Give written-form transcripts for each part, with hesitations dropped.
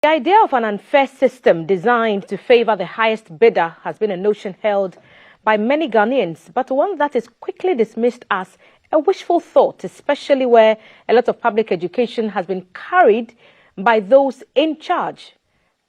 The idea of an unfair system designed to favor the highest bidder has been a notion held by many Ghanaians, but one that is quickly dismissed as a wishful thought, especially where a lot of public education has been carried by those in charge.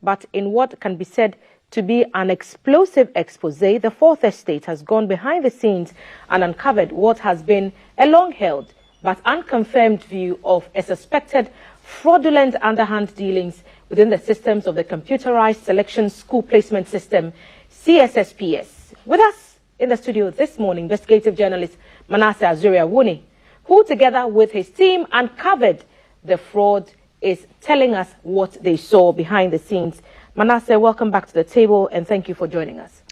But in what can be said to be an explosive expose, the Fourth Estate has gone behind the scenes and uncovered what has been a long-held but unconfirmed view of a suspected fraudulent underhand dealings within the systems of the Computerized Selection School Placement System, CSSPS. With us in the studio this morning, investigative journalist Manasseh Azure Awuni, who together with his team uncovered the fraud, is telling us what they saw behind the scenes. Manasseh, welcome back to the table and thank you for joining us.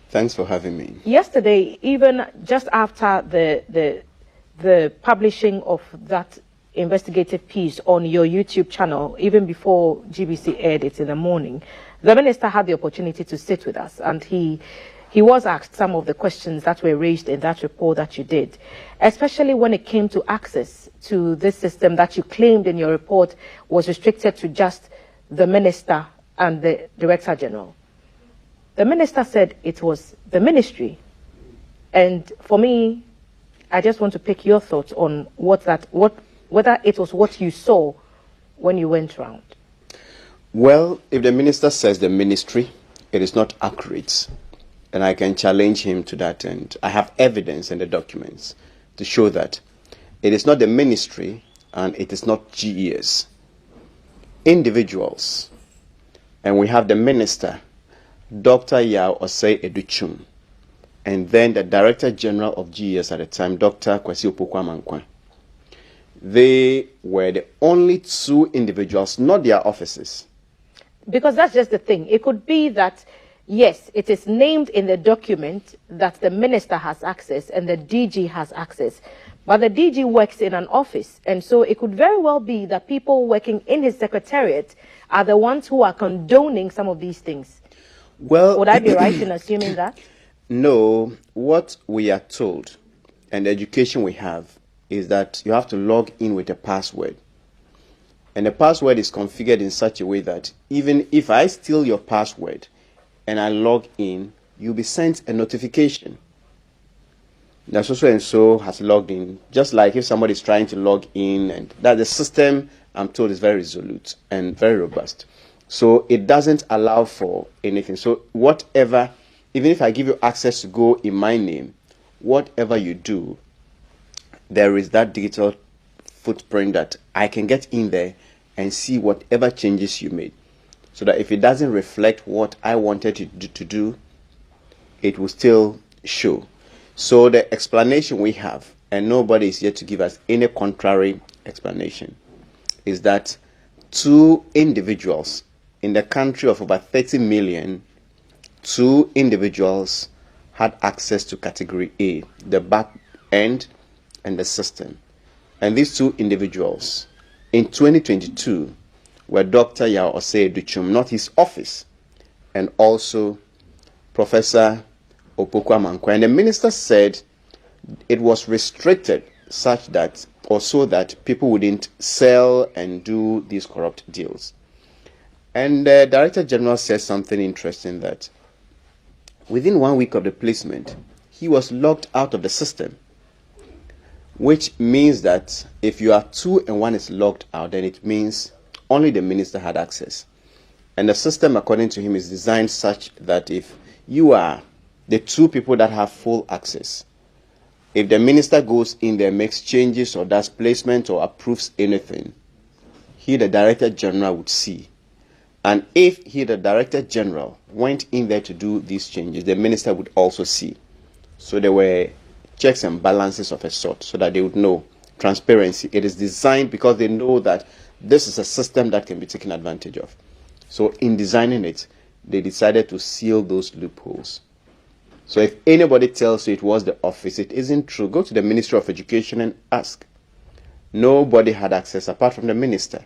Thanks for having me. Yesterday, even just after the publishing of that investigative piece on your YouTube channel, even before GBC aired it in the morning, the minister had the opportunity to sit with us, and he was asked some of the questions that were raised in that report that you did, especially when it came to access to this system that you claimed in your report was restricted to just the minister and the Director General. The minister said it was the ministry, and for me, I just want to pick your thoughts on whether it was what you saw when you went round. Well, if the minister says the ministry, it is not accurate, and I can challenge him to that end. I have evidence in the documents to show that it is not the ministry and it is not GES. Individuals, and we have the minister, Dr. Yao Osei Educhum, and then the Director General of GES at the time, Dr. Kwesi Opoku-Amankwa. They were the only two individuals, not their offices. Because that's just the thing. It could be that, yes, it is named in the document that the minister has access and the DG has access. But the DG works in an office. And so it could very well be that people working in his secretariat are the ones who are condoning some of these things. Well, would I be right in assuming that? No. What we are told and the education we have is that you have to log in with a password. And the password is configured in such a way that even if I steal your password and I log in, you'll be sent a notification that so and so has logged in. Just like if somebody is trying to log in, and that the system, I'm told, is very resolute and very robust. So it doesn't allow for anything. So whatever, even if I give you access to go in my name, whatever you do, there is that digital footprint that I can get in there and see whatever changes you made. So that if it doesn't reflect what I wanted to do, it will still show. So the explanation we have, and nobody is yet to give us any contrary explanation, is that two individuals in the country of about 30 million, two individuals had access to category A, the back end and the system. And these two individuals in 2022 were Dr. Yao Osei Educhum, not his office, and also Professor Opoku-Amankwa. And the minister said it was restricted such that, or so that people wouldn't sell and do these corrupt deals. And the Director General said something interesting, that within 1 week of the placement, he was locked out of the system. Which means that if you are two and one is logged out, then it means only the minister had access. And the system, according to him, is designed such that if you are the two people that have full access, if the minister goes in there, makes changes or does placement or approves anything, he, the Director General, would see. And if he, the Director General, went in there to do these changes, the minister would also see. So there were checks and balances of a sort, so that they would know transparency. It is designed because they know that this is a system that can be taken advantage of. So in designing it, they decided to seal those loopholes. So if anybody tells you it was the office, it isn't true. Go to the Ministry of Education and ask. Nobody had access apart from the minister.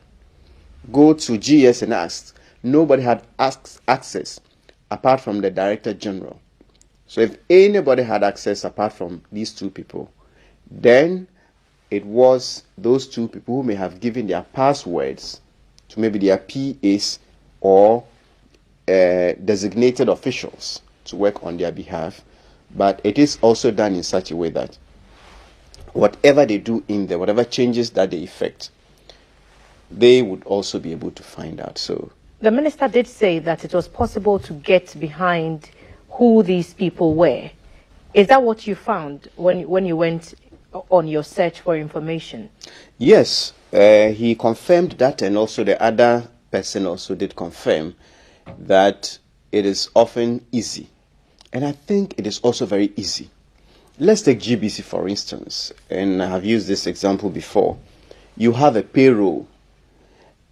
Go to GS and ask. Nobody had access apart from the Director General. So if anybody had access apart from these two people, then it was those two people who may have given their passwords to maybe their PAs or designated officials to work on their behalf, but it is also done in such a way that whatever they do in there, whatever changes that they effect, they would also be able to find out. So the minister did say that it was possible to get behind who these people were. Is that what you found when you went on your search for information? Yes, he confirmed that, and also the other person also did confirm that it is often easy. And I think it is also very easy. Let's take GBC, for instance, and I have used this example before. You have a payroll,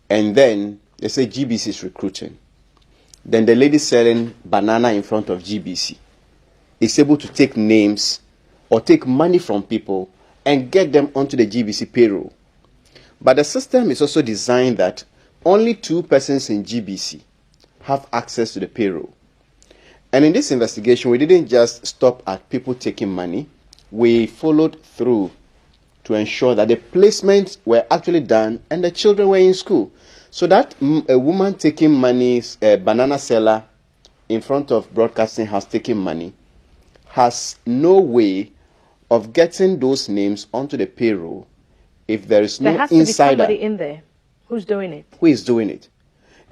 and then they say GBC is recruiting. Then the lady selling banana in front of GBC is able to take names or take money from people and get them onto the GBC payroll. But the system is also designed that only 2 persons in GBC have access to the payroll. And in this investigation, we didn't just stop at people taking money. We followed through to ensure that the placements were actually done and the children were in school. So that a woman taking money, a banana seller in front of broadcasting house taking money, has no way of getting those names onto the payroll if there is no insider. There has to be somebody in there who's doing it. Who is doing it?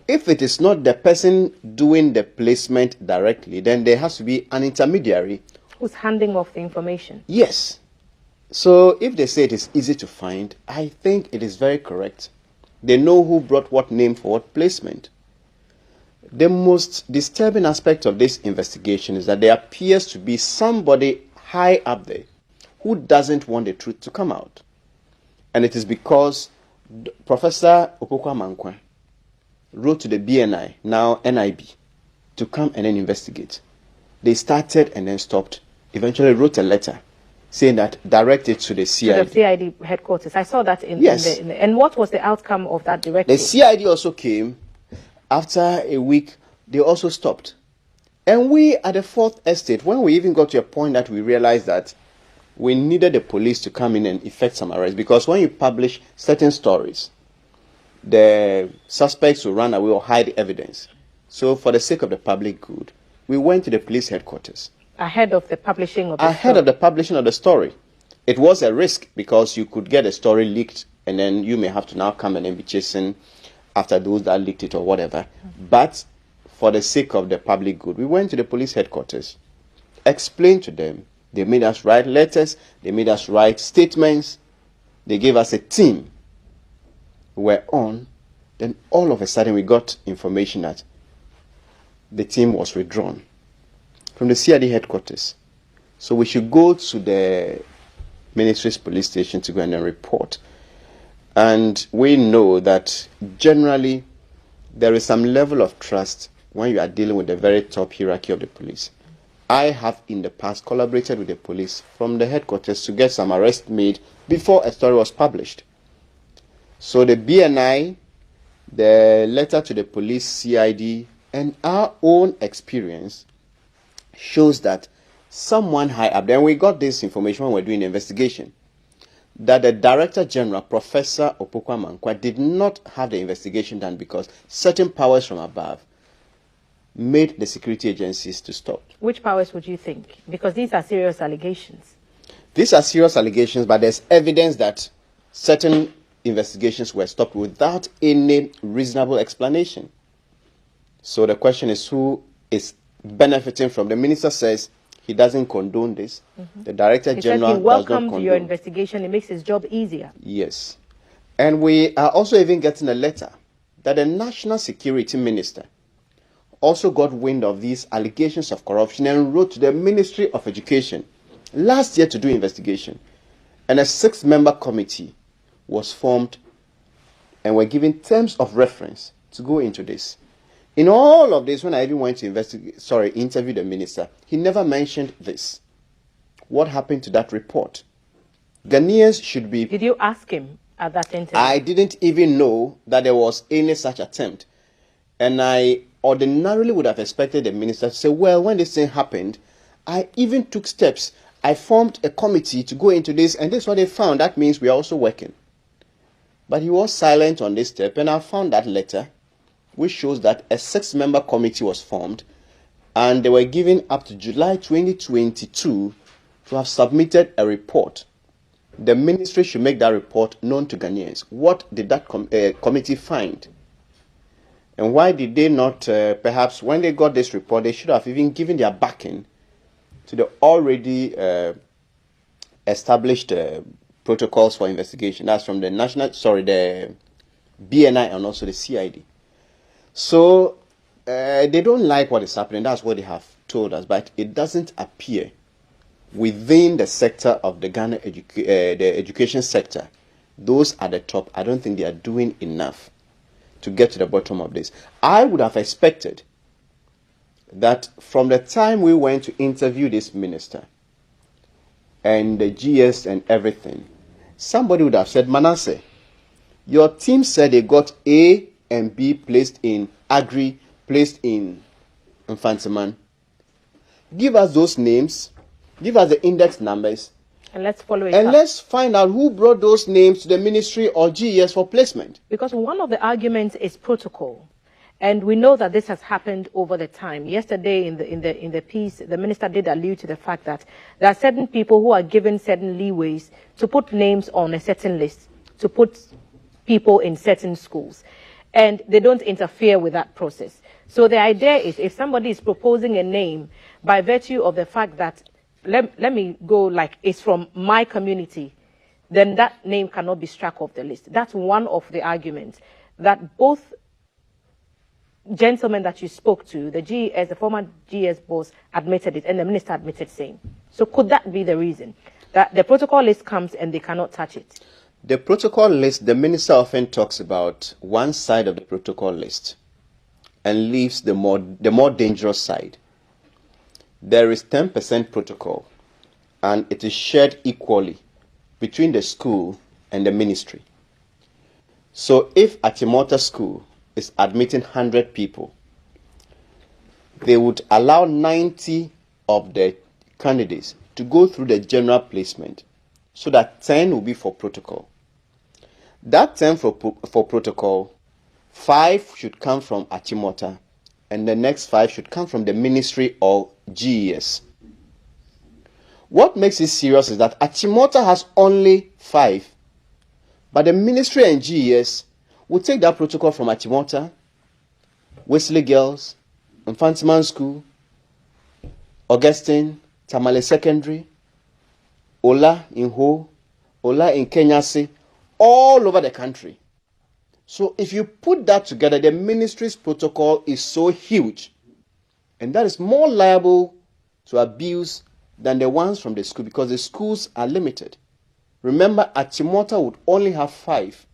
If it is not the person doing the placement directly, then there has to be an intermediary who's handing off the information. Yes. So if they say it is easy to find, I think it is very correct. They know who brought what name for what placement. The most disturbing aspect of this investigation is that there appears to be somebody high up there who doesn't want the truth to come out. And it is because Professor Opokwa Mankwa wrote to the BNI, now NIB, to come and then investigate. They started and then stopped. Eventually wrote a letter saying that direct it to the CID. To the CID headquarters. I saw that in the and what was the outcome of that directive? The CID also came. After a week, they also stopped. And we at the 4th estate, when we even got to a point that we realized that we needed the police to come in and effect some arrests, because when you publish certain stories, the suspects will run away or hide evidence. So for the sake of the public good, we went to the police headquarters. Ahead of the publishing of the story. It was a risk because you could get a story leaked and then you may have to now come and then be chasing after those that leaked it or whatever. But for the sake of the public good, we went to the police headquarters, explained to them. They made us write letters. They made us write statements. They gave us a team. We were on. Then all of a sudden we got information that the team was withdrawn from the CID headquarters. So we should go to the ministry's police station to go and then report. And we know that generally there is some level of trust when you are dealing with the very top hierarchy of the police. I have in the past collaborated with the police from the headquarters to get some arrests made before a story was published. So the BNI, the letter to the police, CID, and our own experience shows that someone high up, then we got this information when we were doing the investigation, that the Director General, Professor Opokwa Mankwa, did not have the investigation done because certain powers from above made the security agencies to stop. Which powers would you think? Because these are serious allegations. These are serious allegations, but there's evidence that certain investigations were stopped without any reasonable explanation. So the question is, who is benefiting from? The minister says he doesn't condone this. The Director General says he welcomed does not condone. your investigation. It makes his job easier. Yes. And we are also even getting a letter that the National Security Minister also got wind of these allegations of corruption and wrote to the Ministry of Education last year to do investigation. And a 6-member committee was formed and were given terms of reference to go into this. In all of this, when I even went to interview the minister, he never mentioned this. What happened to that report? Ghanaians should be... Did you ask him at that interview? I didn't even know that there was any such attempt. And I ordinarily would have expected the minister to say, well, when this thing happened, I even took steps. I formed a committee to go into this, and this is what they found. That means we are also working. But he was silent on this step, and I found that letter which shows that a 6-member committee was formed, and they were given up to July 2022 to have submitted a report. The ministry should make that report known to Ghanaians. What did that committee find? And why did they not, perhaps when they got this report, they should have even given their backing to the already established protocols for investigation. That's from the the BNI and also the CID. So they don't like what is happening. That's what they have told us. But it doesn't appear within the sector of the Ghana the education sector, those at the top, I don't think they are doing enough to get to the bottom of this. I would have expected that from the time we went to interview this minister and the GS and everything, somebody would have said, Manasseh, your team said they got A and B placed in Agri, placed in Infantiman. Give us those names, give us the index numbers, and let's follow it and up. let's find out who brought those names to the ministry or GES for placement. Because one of the arguments is protocol. And we know that this has happened over the time. Yesterday in the piece, the minister did allude to the fact that there are certain people who are given certain leeways to put names on a certain list, to put people in certain schools. And they don't interfere with that process. So the idea is if somebody is proposing a name by virtue of the fact that, let me go like it's from my community, then that name cannot be struck off the list. That's one of the arguments that both gentlemen that you spoke to, the GES, the former GES boss, admitted it, and the minister admitted same. So could that be the reason that the protocol list comes and they cannot touch it? The protocol list, the minister often talks about one side of the protocol list and leaves the more dangerous side. There is 10% protocol, and it is shared equally between the school and the ministry. So if Achimota School is admitting 100 people, they would allow 90 of the candidates to go through the general placement so that 10 will be for protocol. That 10 for protocol, 5 should come from Achimota, and the next 5 should come from the ministry or GES. What makes it serious is that Achimota has only 5, but the ministry and GES will take that protocol from Achimota, Wesley Girls, Infantiman School, Augustine, Tamale Secondary, Ola in Ho, Ola in Kenyasi, all over the country. So if you put that together, the ministry's protocol is so huge, and that is more liable to abuse than the ones from the school because the schools are limited. Remember, Achimota would only have 5.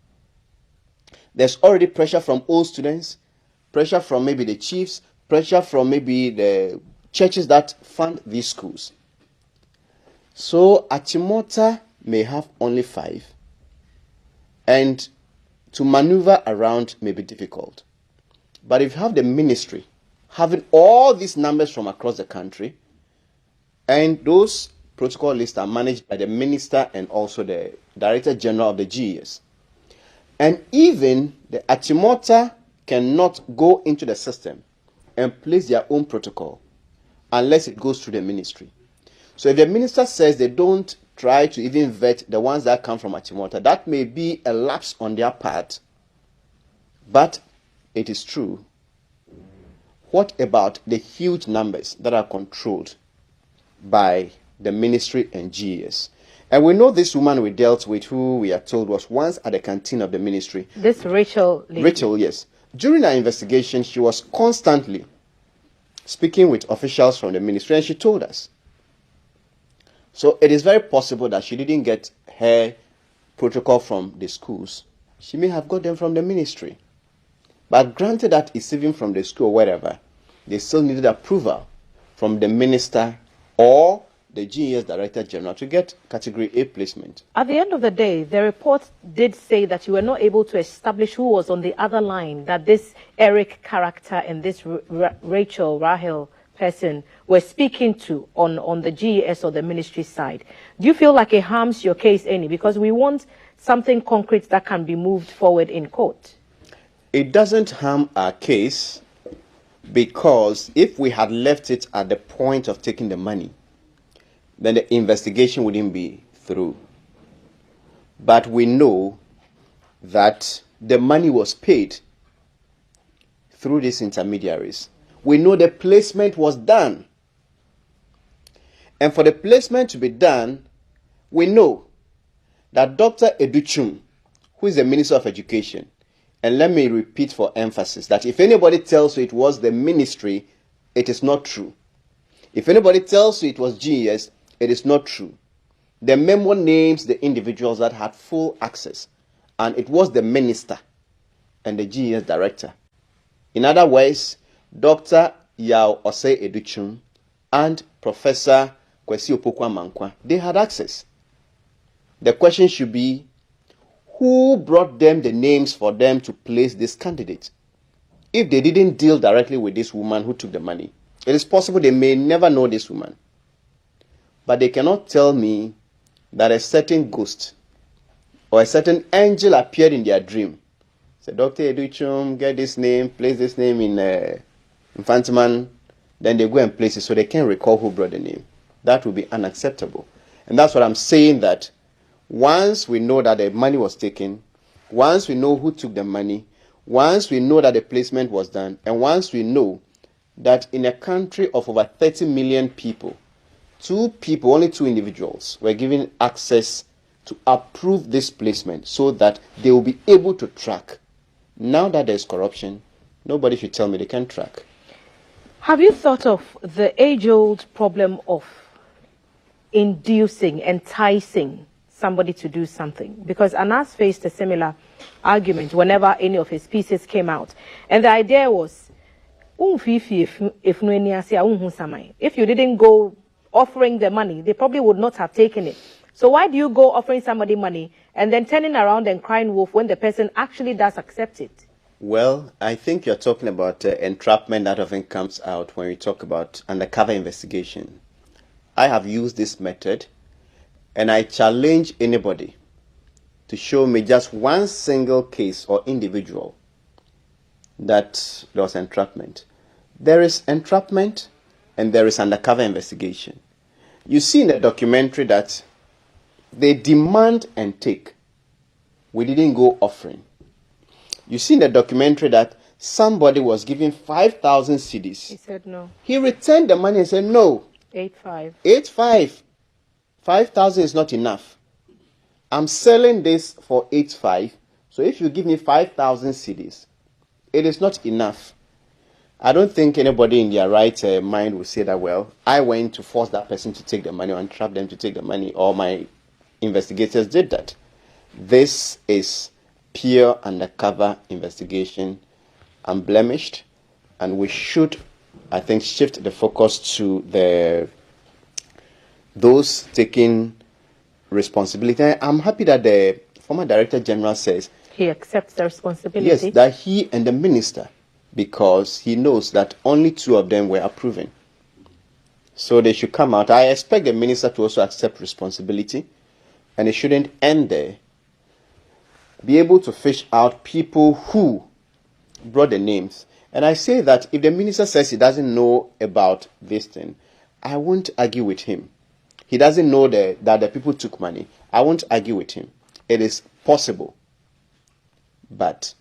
There's already pressure from old students, pressure from maybe the chiefs, pressure from maybe the churches that fund these schools. So Achimota may have only 5, and to maneuver around may be difficult. But if you have the ministry having all these numbers from across the country, and those protocol lists are managed by the minister and also the director general of the GES, and even the Achimota cannot go into the system and place their own protocol unless it goes through the ministry. So if the minister says they don't try to even vet the ones that come from Achimota, that may be a lapse on their part, but it is true. What about the huge numbers that are controlled by the ministry and GES? And we know this woman we dealt with, who we are told was once at the canteen of the ministry. This Rachel lady. Rachel, yes. During our investigation, she was constantly speaking with officials from the ministry, and she told us. So it is very possible that she didn't get her protocol from the schools. She may have got them from the ministry. But granted that it's even from the school or wherever, they still needed approval from the minister or the GES Director General to get Category A placement. At the end of the day, the report did say that you were not able to establish who was on the other line, that this Eric character and this Rahel person were speaking to on the GES or the ministry side. Do you feel like it harms your case any? Because we want something concrete that can be moved forward in court. It doesn't harm our case, because if we had left it at the point of taking the money, then the investigation wouldn't be through. But we know that the money was paid through these intermediaries. We know the placement was done. And for the placement to be done, we know that Dr. Educhum, who is the Minister of Education, and let me repeat for emphasis that if anybody tells you it was the ministry, it is not true. If anybody tells you it was GES, it is not true. The memo names the individuals that had full access, and it was the minister and the GES director. In other words, Dr. Yao Osei Educhum and Professor Kwesi Opoku-Amankwa, they had access. The question should be, who brought them the names for them to place this candidate? If they didn't deal directly with this woman who took the money, it is possible they may never know this woman. But they cannot tell me that a certain ghost or a certain angel appeared in their dream. Said, Dr. Educhum, get this name, place this name in Infantiman. Then they go and place it so they can't recall who brought the name. That would be unacceptable. And that's what I'm saying, that once we know that the money was taken, once we know who took the money, once we know that the placement was done, and once we know that in a country of over 30 million people, only two individuals were given access to approve this placement so that they will be able to track. Now that there's corruption, nobody should tell me they can't track. Have you thought of the age-old problem of enticing somebody to do something? Because Anas faced a similar argument whenever any of his pieces came out. And the idea was, if you didn't go offering the money, they probably would not have taken it. So why do you go offering somebody money and then turning around and crying wolf when the person actually does accept it? Well, I think you're talking about entrapment that often comes out when we talk about undercover investigation. I have used this method, and I challenge anybody to show me just one single case or individual that there was entrapment. There is entrapment and there is undercover investigation. You see in the documentary that they demand and take. We didn't go offering. You see in the documentary that somebody was given 5,000 cedis. He said no. He returned the money and said no. 8,500. 8,500. 5,000 is not enough. I'm selling this for 8,500. So if you give me 5,000 cedis, it is not enough. I don't think anybody in their right mind will say that, well, I went to force that person to take the money or entrap them to take the money, or my investigators did that. This is pure undercover investigation, unblemished, and we should, I think, shift the focus to those taking responsibility. I'm happy that the former Director General says he accepts the responsibility. Yes, that he and the minister, because he knows that only two of them were approving. So they should come out. I expect the minister to also accept responsibility, and it shouldn't end there. Be able to fish out people who brought the names. And I say that if the minister says he doesn't know about this thing, I won't argue with him. He doesn't know that the people took money. I won't argue with him. It is possible. But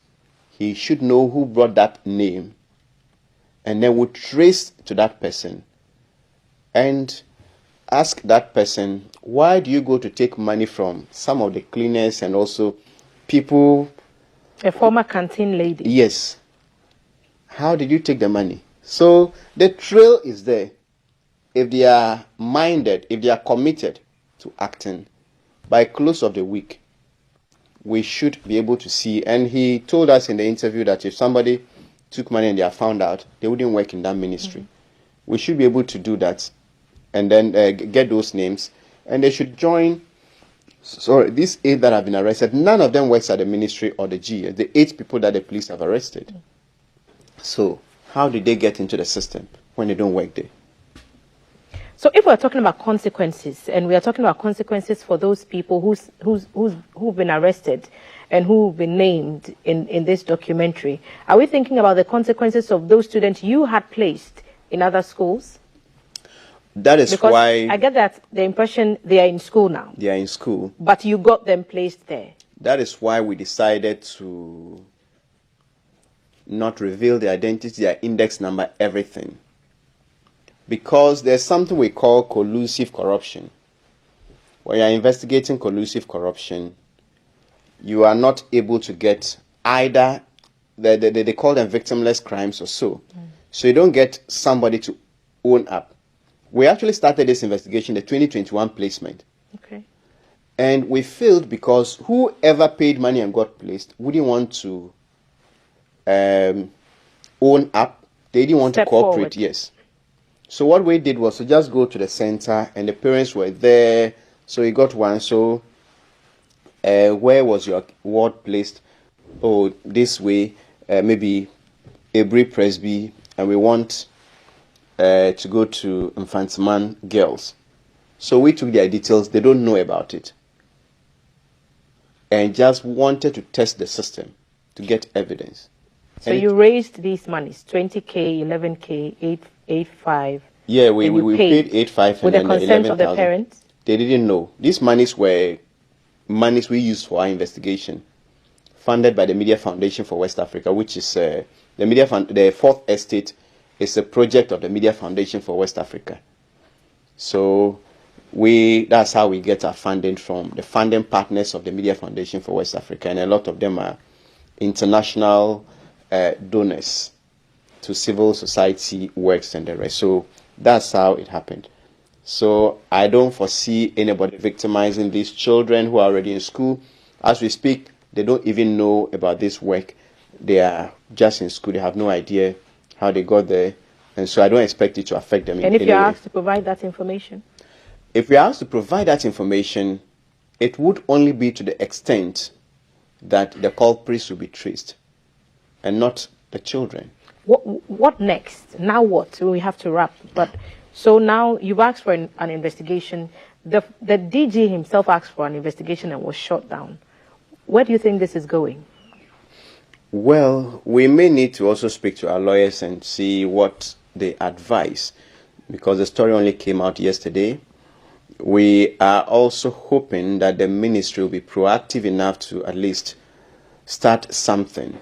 he should know who brought that name, and then would trace to that person and ask that person, why do you go to take money from some of the cleaners and also people? A former canteen lady. Yes. How did you take the money? So the trail is there. If they are minded, if they are committed to acting, by close of the week, we should be able to see. And he told us in the interview that if somebody took money and they are found out, they wouldn't work in that ministry. We should be able to do that and then get those names. And they should join. Sorry, these 8 that have been arrested, none of them works at the ministry or the GS. The 8 people that the police have arrested. So how did they get into the system when they don't work there? So if we're talking about consequences, and we are talking about consequences for those people who've been arrested and who've been named in this documentary, are we thinking about the consequences of those students you had placed in other schools? That is because why I get that the impression they are in school now. They are in school. But you got them placed there. That is why we decided to not reveal their identity, their index number, everything. Because there's something we call collusive corruption. When you're investigating collusive corruption, you are not able to get either, they call them victimless crimes or so. So you don't get somebody to own up. We actually started this investigation, the 2021 placement. Okay. And we failed because whoever paid money and got placed wouldn't want to own up. They didn't want to cooperate, forward. Yes. So what we did was to just go to the center, and the parents were there. So we got one. So where was your ward placed? Oh, this way, maybe Abri Presby, and we want to go to Infantiman Girls. So we took their details. They don't know about it. And just wanted to test the system to get evidence. So you raised these monies, 20K, 11K, 8.5. Yeah, we paid 8.5 with and the then consent of the 11,000. parents? They didn't know. These monies were monies we used for our investigation, funded by the Media Foundation for West Africa, which is the Fourth Estate is a project of the Media Foundation for West Africa. So that's how we get our funding from the funding partners of the Media Foundation for West Africa, and a lot of them are international donors to civil society works and the rest. So that's how it happened. So I don't foresee anybody victimizing these children who are already in school. As we speak, they don't even know about this work. They are just in school. They have no idea how they got there. And so I don't expect it to affect them in any way. And if you're asked to provide that information? If we are asked to provide that information, it would only be to the extent that the culprits will be traced and not the children. What next? Now what? We have to wrap. But so now you've asked for an investigation. The DG himself asked for an investigation and was shut down. Where do you think this is going? Well, we may need to also speak to our lawyers and see what they advise, because the story only came out yesterday. We are also hoping that the ministry will be proactive enough to at least start something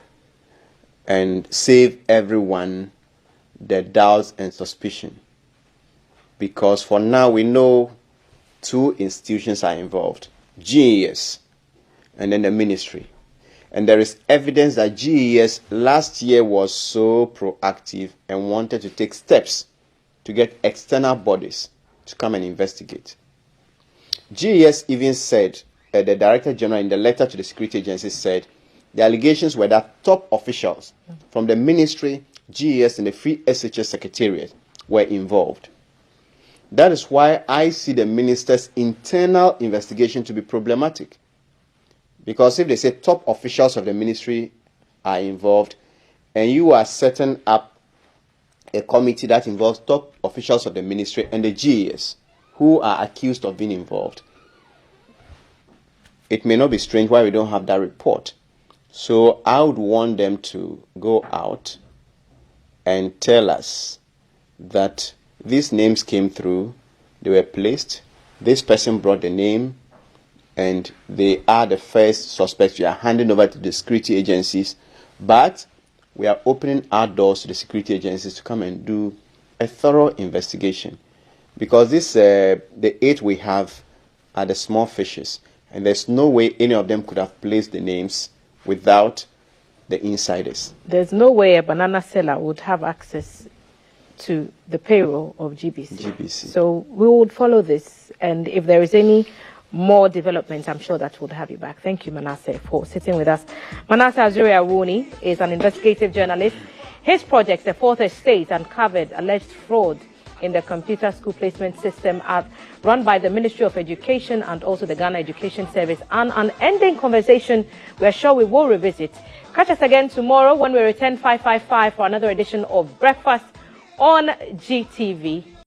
and save everyone the doubts and suspicion. Because for now, we know two institutions are involved, GES and then the ministry. And there is evidence that GES last year was so proactive and wanted to take steps to get external bodies to come and investigate. GES even said, the Director General in the letter to the security agency said, the allegations were that top officials from the ministry, GES, and the Free SHS Secretariat were involved. That is why I see the minister's internal investigation to be problematic. Because if they say top officials of the ministry are involved, and you are setting up a committee that involves top officials of the ministry and the GES who are accused of being involved, it may not be strange why we don't have that report. So I would want them to go out and tell us that these names came through, they were placed, this person brought the name, and they are the first suspects we are handing over to the security agencies. But we are opening our doors to the security agencies to come and do a thorough investigation. Because the 8 we have are the small fishes, and there's no way any of them could have placed the names without the insiders. There's no way a banana seller would have access to the payroll of GBC. So we would follow this, and if there is any more developments, I'm sure that we'll have you back. Thank you, Manasseh, for sitting with us. Manasseh Azure Awuni is an investigative journalist. His project, The Fourth Estate, uncovered alleged fraud in the computer school placement system run by the Ministry of Education and also the Ghana Education Service. An unending conversation we're sure we will revisit. Catch us again tomorrow when we return 555 for another edition of Breakfast on GTV.